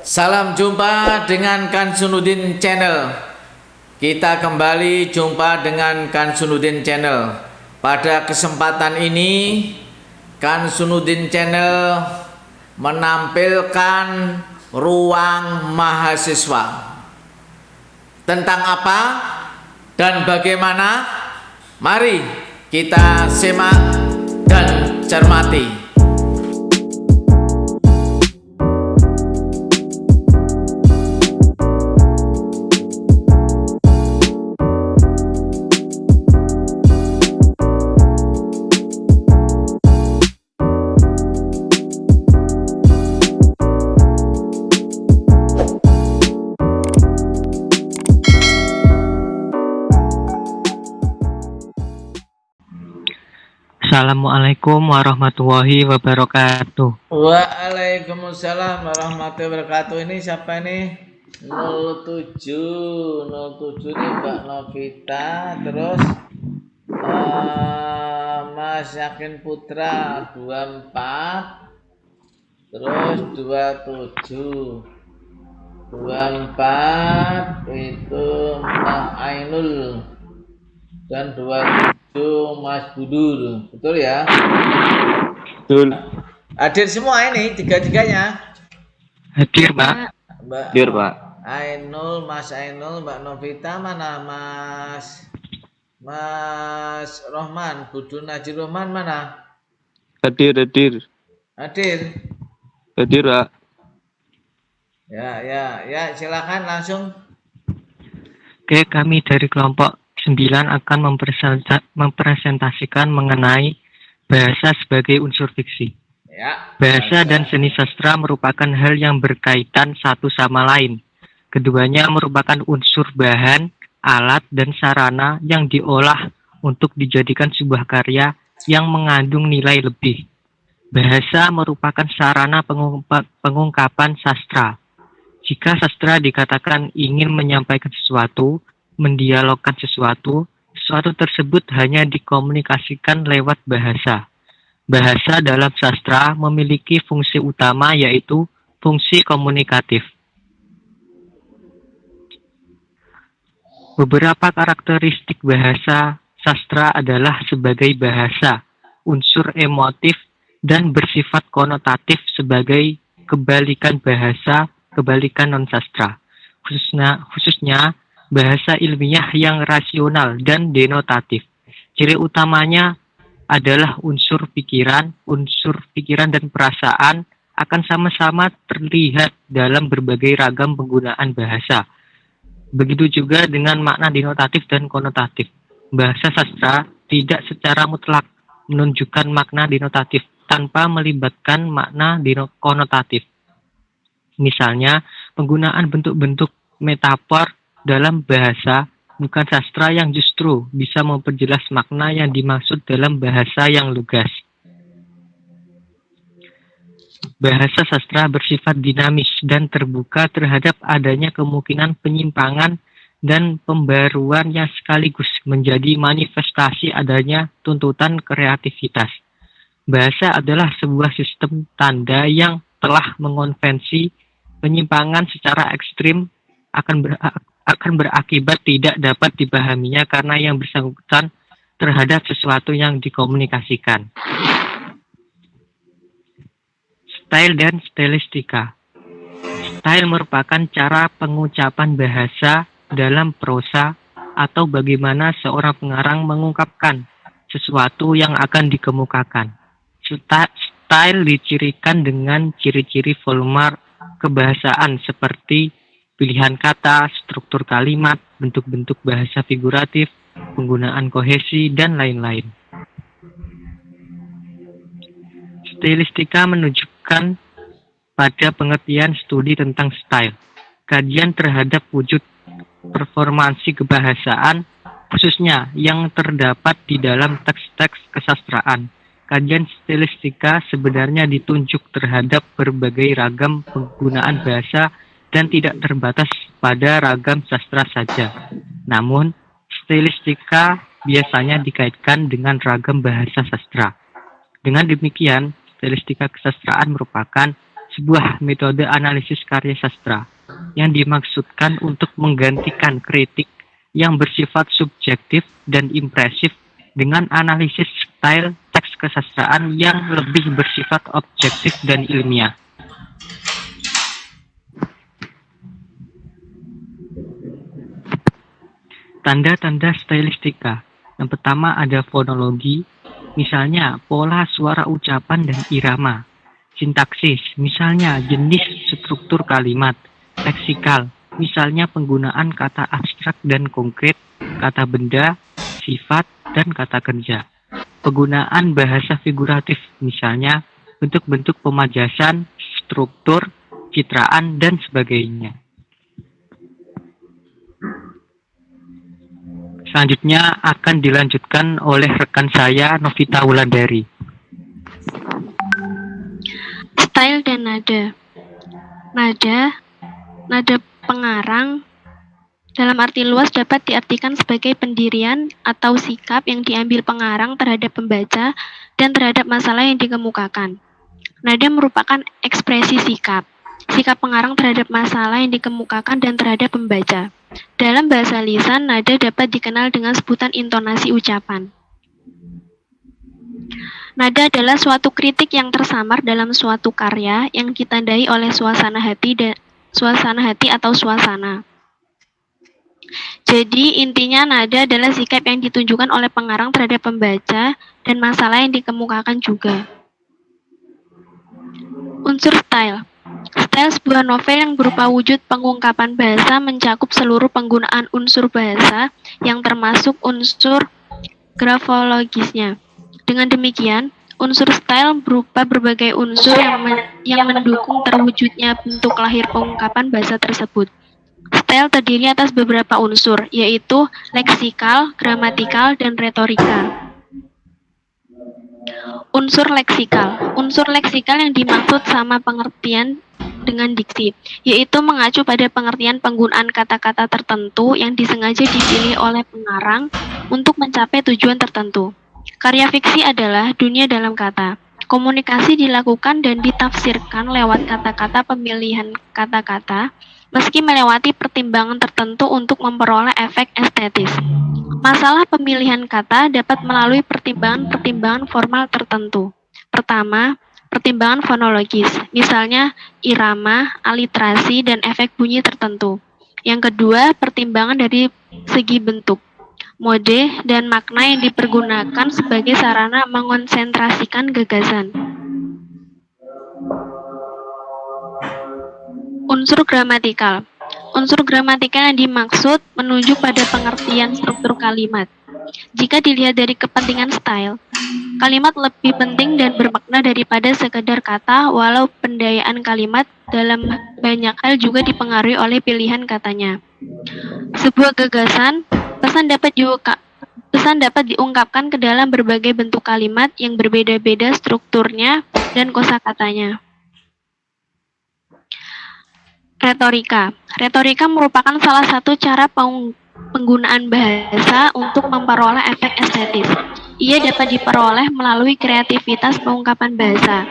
Salam jumpa dengan Kansunuddin Channel. Kita kembali jumpa dengan Kansunuddin Channel. Pada kesempatan ini Kansunuddin Channel menampilkan ruang mahasiswa. Tentang apa dan bagaimana? Mari kita simak dan cermati. Assalamualaikum warahmatullahi wabarakatuh. Waalaikumsalam warahmatullahi wabarakatuh. Ini siapa ini? 07 ini Mbak Novita. Terus Mas Yakin Putra 24. Terus 27 24 itu Mbak Ainul. Dan 27 Mas Budur, betul ya? Betul. Hadir semua ini, tiga-tiganya. Hadir, Pak. Hadir, Pak. Ainul, Mas Ainul, Mbak Novita, mana Mas Rohman, Budur Najib Rohman mana? Hadir. Hadir, Pak. Ya, silakan langsung. Oke, kami dari kelompok 9 akan mempresentasikan mengenai bahasa sebagai unsur fiksi. Ya, bahasa dan seni sastra merupakan hal yang berkaitan satu sama lain. Keduanya merupakan unsur bahan, alat, dan sarana yang diolah untuk dijadikan sebuah karya yang mengandung nilai lebih. Bahasa merupakan sarana pengungkapan sastra. Jika sastra dikatakan ingin menyampaikan sesuatu, mendialogkan sesuatu tersebut hanya dikomunikasikan lewat bahasa. Bahasa dalam sastra memiliki fungsi utama yaitu fungsi komunikatif. Beberapa karakteristik bahasa sastra adalah sebagai bahasa, unsur emotif, dan bersifat konotatif sebagai kebalikan non-sastra. Khususnya bahasa ilmiah yang rasional dan denotatif. Ciri utamanya adalah unsur pikiran dan perasaan akan sama-sama terlihat dalam berbagai ragam penggunaan bahasa. Begitu juga dengan makna denotatif dan konotatif. Bahasa sastra tidak secara mutlak menunjukkan makna denotatif tanpa melibatkan makna konotatif. Misalnya, penggunaan bentuk-bentuk metafor dalam bahasa bukan sastra yang justru bisa memperjelas makna yang dimaksud dalam bahasa yang lugas. Bahasa sastra bersifat dinamis dan terbuka terhadap adanya kemungkinan penyimpangan dan pembaruan yang sekaligus menjadi manifestasi adanya tuntutan kreativitas. Bahasa adalah sebuah sistem tanda yang telah mengonvensi penyimpangan secara ekstrim akan berakibat tidak dapat dipahaminya karena yang bersangkutan terhadap sesuatu yang dikomunikasikan. Style dan stilistika. Style merupakan cara pengucapan bahasa dalam prosa atau bagaimana seorang pengarang mengungkapkan sesuatu yang akan dikemukakan. Style dicirikan dengan ciri-ciri volume kebahasaan seperti pilihan kata, struktur kalimat, bentuk-bentuk bahasa figuratif, penggunaan kohesi, dan lain-lain. Stilistika menunjukkan pada pengertian studi tentang style, kajian terhadap wujud performansi kebahasaan, khususnya yang terdapat di dalam teks-teks kesastraan. Kajian stilistika sebenarnya ditunjuk terhadap berbagai ragam penggunaan bahasa dan tidak terbatas pada ragam sastra saja. Namun, stilistika biasanya dikaitkan dengan ragam bahasa sastra. Dengan demikian, stilistika kesastraan merupakan sebuah metode analisis karya sastra yang dimaksudkan untuk menggantikan kritik yang bersifat subjektif dan impresif dengan analisis style teks kesastraan yang lebih bersifat objektif dan ilmiah. Tanda-tanda stylistika. Yang pertama ada fonologi, misalnya pola suara ucapan dan irama. Sintaksis, misalnya jenis struktur kalimat. Leksikal, misalnya penggunaan kata abstrak dan konkret, kata benda, sifat, dan kata kerja. Penggunaan bahasa figuratif, misalnya bentuk-bentuk pemajasan, struktur, citraan, dan sebagainya. Selanjutnya akan dilanjutkan oleh rekan saya, Novita Wulandari. Style dan nada. Nada pengarang dalam arti luas dapat diartikan sebagai pendirian atau sikap yang diambil pengarang terhadap pembaca dan terhadap masalah yang dikemukakan. Nada merupakan ekspresi sikap pengarang terhadap masalah yang dikemukakan dan terhadap pembaca. Dalam bahasa lisan, nada dapat dikenal dengan sebutan intonasi ucapan. Nada adalah suatu kritik yang tersamar dalam suatu karya yang ditandai oleh suasana hati atau suasana. Jadi, intinya nada adalah sikap yang ditunjukkan oleh pengarang terhadap pembaca dan masalah yang dikemukakan juga. Unsur style. Style sebuah novel yang berupa wujud pengungkapan bahasa mencakup seluruh penggunaan unsur bahasa yang termasuk unsur grafologisnya. Dengan demikian, unsur style berupa berbagai unsur yang mendukung terwujudnya bentuk lahir pengungkapan bahasa tersebut. Style terdiri atas beberapa unsur, yaitu leksikal, gramatikal, dan retorika. Unsur leksikal. Unsur leksikal yang dimaksud sama pengertian dengan diksi, yaitu mengacu pada pengertian penggunaan kata-kata tertentu yang disengaja dipilih oleh pengarang untuk mencapai tujuan tertentu. Karya fiksi adalah dunia dalam kata. Komunikasi dilakukan dan ditafsirkan lewat kata-kata pemilihan kata-kata, meski melewati pertimbangan tertentu untuk memperoleh efek estetis. Masalah pemilihan kata dapat melalui pertimbangan-pertimbangan formal tertentu. Pertama, pertimbangan fonologis, misalnya irama, aliterasi, dan efek bunyi tertentu. Yang kedua, pertimbangan dari segi bentuk, mode, dan makna yang dipergunakan sebagai sarana mengonsentrasikan gagasan. Unsur gramatikal. Unsur gramatikal yang dimaksud menunjuk pada pengertian struktur kalimat. Jika dilihat dari kepentingan style, kalimat lebih penting dan bermakna daripada sekedar kata, walau pendayaan kalimat dalam banyak hal juga dipengaruhi oleh pilihan katanya. Sebuah gagasan, pesan dapat diungkapkan ke dalam berbagai bentuk kalimat yang berbeda-beda strukturnya dan kosakatanya. Retorika. Retorika merupakan salah satu cara penggunaan bahasa untuk memperoleh efek estetis. Ia dapat diperoleh melalui kreativitas pengungkapan bahasa,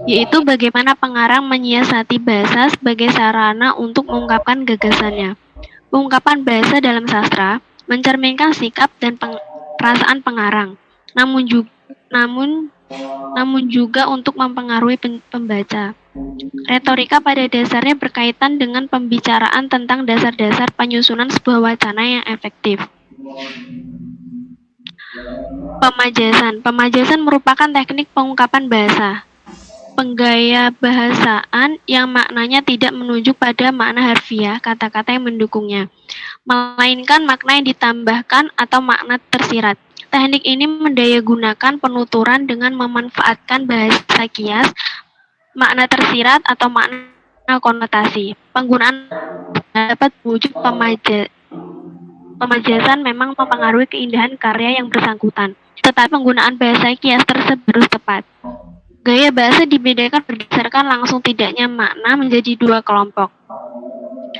yaitu bagaimana pengarang menyiasati bahasa sebagai sarana untuk mengungkapkan gagasannya. Pengungkapan bahasa dalam sastra mencerminkan sikap dan perasaan pengarang, namun juga untuk mempengaruhi pembaca. Retorika pada dasarnya berkaitan dengan pembicaraan tentang dasar-dasar penyusunan sebuah wacana yang efektif. Pemajasan. Pemajasan merupakan teknik pengungkapan bahasa. Penggaya bahasaan yang maknanya tidak menunjuk pada makna harfiah kata-kata yang mendukungnya, melainkan makna yang ditambahkan atau makna tersirat. Teknik ini mendayagunakan penuturan dengan memanfaatkan bahasa kias, makna tersirat atau makna konotasi. Penggunaan dapat wujud pemajasan memang mempengaruhi keindahan karya yang bersangkutan, tetapi penggunaan bahasa kias tersebut harus tepat. Gaya bahasa dibedakan berdasarkan langsung tidaknya makna menjadi dua kelompok,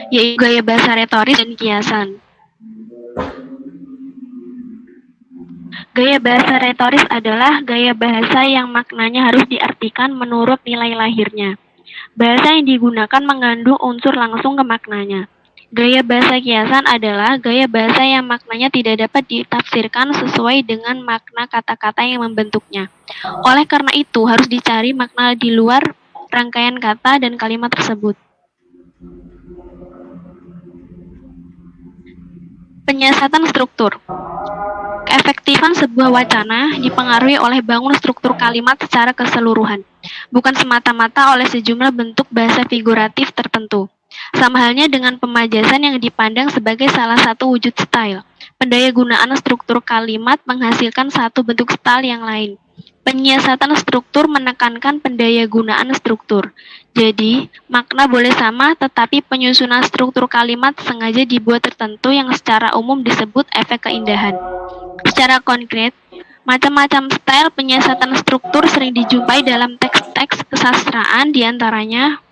yaitu gaya bahasa retoris dan kiasan. Gaya bahasa retoris adalah gaya bahasa yang maknanya harus diartikan menurut nilai lahirnya. Bahasa yang digunakan mengandung unsur langsung ke maknanya. Gaya bahasa kiasan adalah gaya bahasa yang maknanya tidak dapat ditafsirkan sesuai dengan makna kata-kata yang membentuknya. Oleh karena itu, harus dicari makna di luar rangkaian kata dan kalimat tersebut. Penyiasatan struktur. Keefektifan sebuah wacana dipengaruhi oleh bangun struktur kalimat secara keseluruhan, bukan semata-mata oleh sejumlah bentuk bahasa figuratif tertentu. Sama halnya dengan pemajasan yang dipandang sebagai salah satu wujud style. Pendayagunaan struktur kalimat menghasilkan satu bentuk style yang lain. Penyiasatan struktur menekankan pendayagunaan struktur. Jadi, makna boleh sama, tetapi penyusunan struktur kalimat sengaja dibuat tertentu yang secara umum disebut efek keindahan. Secara konkret, macam-macam style penyiasatan struktur sering dijumpai dalam teks-teks kesastraan, diantaranya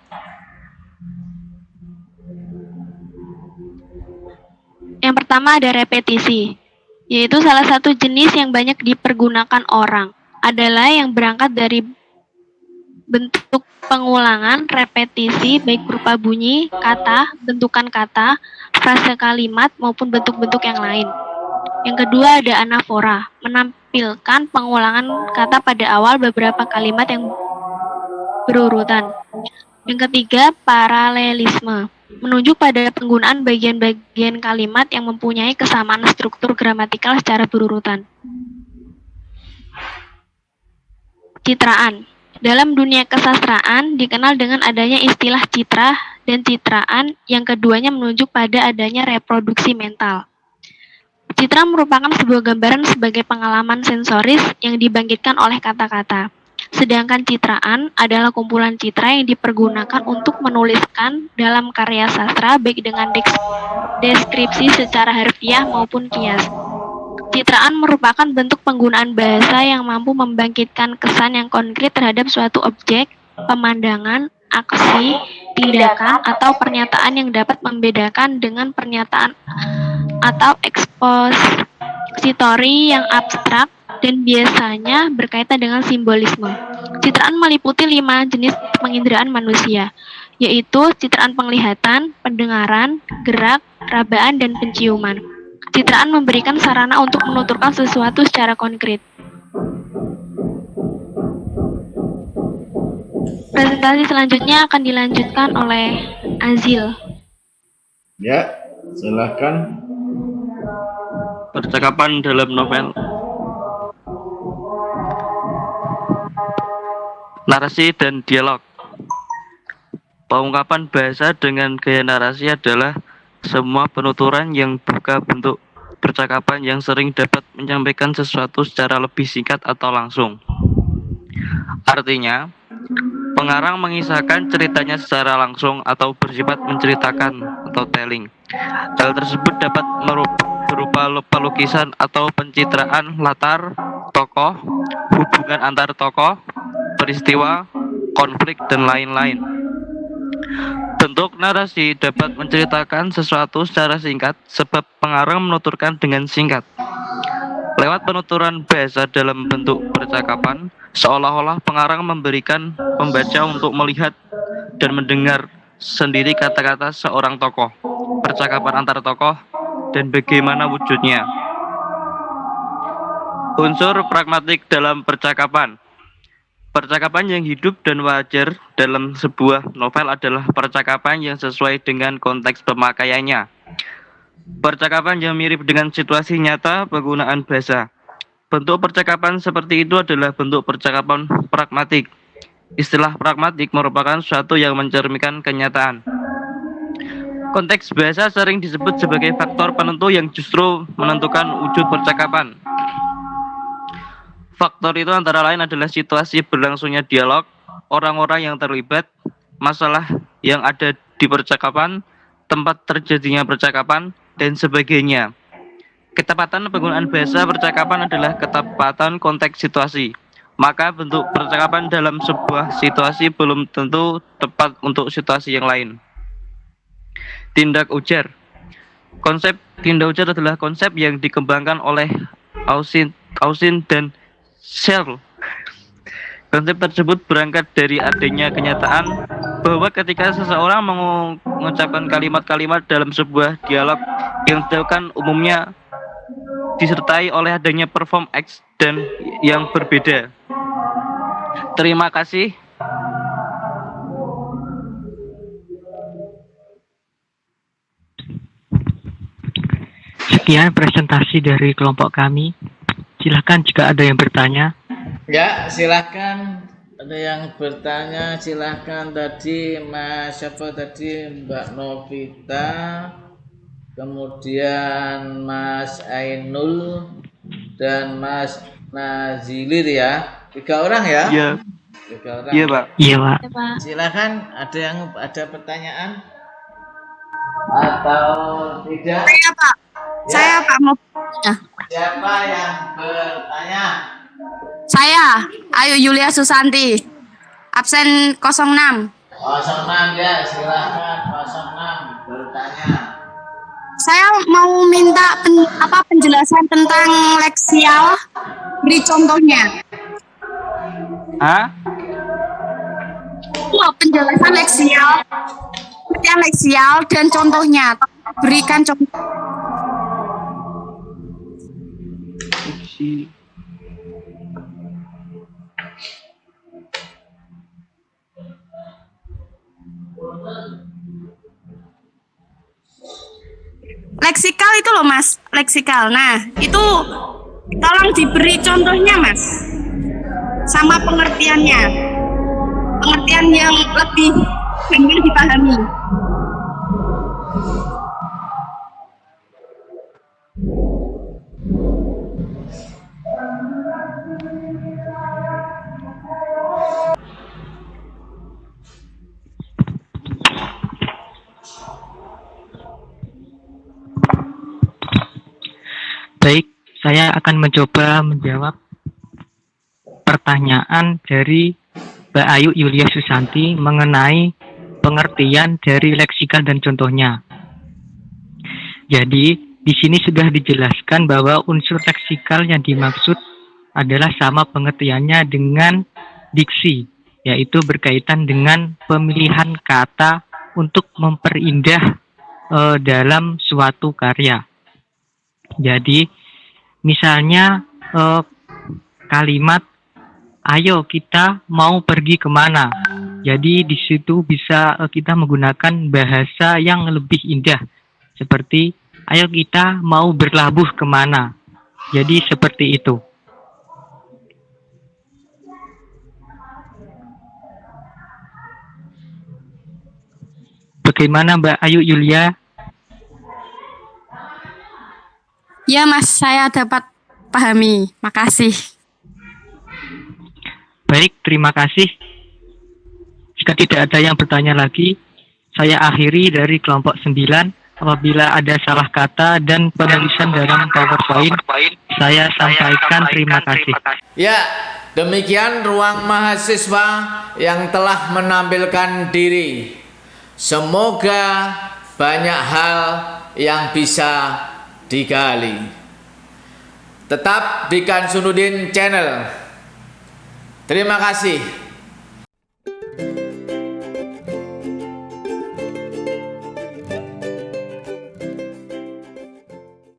yang pertama ada repetisi, yaitu salah satu jenis yang banyak dipergunakan orang, adalah yang berangkat dari bentuk pengulangan, repetisi, baik berupa bunyi, kata, bentukan kata, frase kalimat, maupun bentuk-bentuk yang lain. Yang kedua ada anafora, menampilkan pengulangan kata pada awal beberapa kalimat yang berurutan. Yang ketiga, paralelisme, menunjuk pada penggunaan bagian-bagian kalimat yang mempunyai kesamaan struktur gramatikal secara berurutan. Citraan. Dalam dunia kesastraan dikenal dengan adanya istilah citra dan citraan, yang keduanya menunjuk pada adanya reproduksi mental. Citra merupakan sebuah gambaran sebagai pengalaman sensoris yang dibangkitkan oleh kata-kata. Sedangkan citraan adalah kumpulan citra yang dipergunakan untuk menuliskan dalam karya sastra baik dengan deskripsi secara harfiah maupun kias. Citraan merupakan bentuk penggunaan bahasa yang mampu membangkitkan kesan yang konkret terhadap suatu objek, pemandangan, aksi, tindakan, atau pernyataan yang dapat membedakan dengan pernyataan atau ekspositori yang abstrak dan biasanya berkaitan dengan simbolisme. Citraan meliputi 5 jenis penginderaan manusia, yaitu citraan penglihatan, pendengaran, gerak, rabaan, dan penciuman. Citraan memberikan sarana untuk menuturkan sesuatu secara konkret. Presentasi selanjutnya akan dilanjutkan oleh Azil. Ya, silakan. Percakapan dalam novel. Narasi dan dialog. Pengungkapan bahasa dengan gaya narasi adalah semua penuturan yang buka bentuk percakapan yang sering dapat menyampaikan sesuatu secara lebih singkat atau langsung. Artinya, pengarang mengisahkan ceritanya secara langsung atau bersifat menceritakan atau telling. Hal tersebut dapat berupa pelukisan atau pencitraan latar, tokoh, hubungan antar tokoh, peristiwa, konflik, dan lain-lain. Bentuk narasi dapat menceritakan sesuatu secara singkat sebab pengarang menuturkan dengan singkat. Lewat penuturan bahasa dalam bentuk percakapan, seolah-olah pengarang memberikan pembaca untuk melihat dan mendengar sendiri kata-kata seorang tokoh, percakapan antar tokoh, dan bagaimana wujudnya. Unsur pragmatik dalam percakapan. Percakapan yang hidup dan wajar dalam sebuah novel adalah percakapan yang sesuai dengan konteks pemakaiannya. Percakapan yang mirip dengan situasi nyata penggunaan bahasa. Bentuk percakapan seperti itu adalah bentuk percakapan pragmatik. Istilah pragmatik merupakan suatu yang mencerminkan kenyataan. Konteks bahasa sering disebut sebagai faktor penentu yang justru menentukan wujud percakapan. Faktor itu antara lain adalah situasi berlangsungnya dialog, orang-orang yang terlibat, masalah yang ada di percakapan, tempat terjadinya percakapan, dan sebagainya. Ketepatan penggunaan bahasa percakapan adalah ketepatan konteks situasi. Maka bentuk percakapan dalam sebuah situasi belum tentu tepat untuk situasi yang lain. Tindak ujar. Konsep tindak ujar adalah konsep yang dikembangkan oleh Ausin dan Shell. Konsep tersebut berangkat dari adanya kenyataan bahwa ketika seseorang mengucapkan kalimat-kalimat dalam sebuah dialog yang dilakukan umumnya disertai oleh adanya perform X dan yang berbeda. Terima kasih. Sekian presentasi dari kelompok kami. Silahkan jika ada yang bertanya. Ya, silahkan. Ada yang bertanya, silahkan. Tadi Mas siapa tadi? Mbak Novita, kemudian Mas Ainul dan Mas Nazilir ya. 3 orang ya? Iya. 3 orang. Iya, Pak. Iya, Pak. Ya, Pak. Silakan, ada pertanyaan atau tidak? Saya Pak. Ya. Saya Pak mau. Siapa yang bertanya? Saya Ayu Yulia Susanti. Absen 06. 06 ya, silakan 06 bertanya. Saya mau minta penjelasan tentang leksial. Beri contohnya. Hah? Penjelasan leksial. Pengertian leksial dan contohnya. Berikan contoh. Leksikal itu loh Mas, leksikal. Nah, itu tolong diberi contohnya Mas. Sama pengertiannya. Pengertian yang lebih gampang dipahami. Baik, saya akan mencoba menjawab pertanyaan dari Mbak Ayu Yulia Susanti mengenai pengertian dari leksikal dan contohnya. Jadi, di sini sudah dijelaskan bahwa unsur leksikal yang dimaksud adalah sama pengertiannya dengan diksi, yaitu berkaitan dengan pemilihan kata untuk memperindah dalam suatu karya. Jadi, misalnya kalimat "ayo kita mau pergi kemana". Jadi di situ bisa kita menggunakan bahasa yang lebih indah, seperti "ayo kita mau berlabuh kemana". Jadi seperti itu. Bagaimana Mbak Ayu Yulia? Ya Mas, saya dapat pahami. Makasih. Baik, terima kasih. Jika tidak ada yang bertanya lagi, saya akhiri dari kelompok 9. Apabila ada salah kata dan penulisan dalam PowerPoint, saya sampaikan terima kasih. Ya, demikian ruang mahasiswa yang telah menampilkan diri. Semoga banyak hal yang bisa digali. Tetap di Kansunudin Channel. Terima kasih.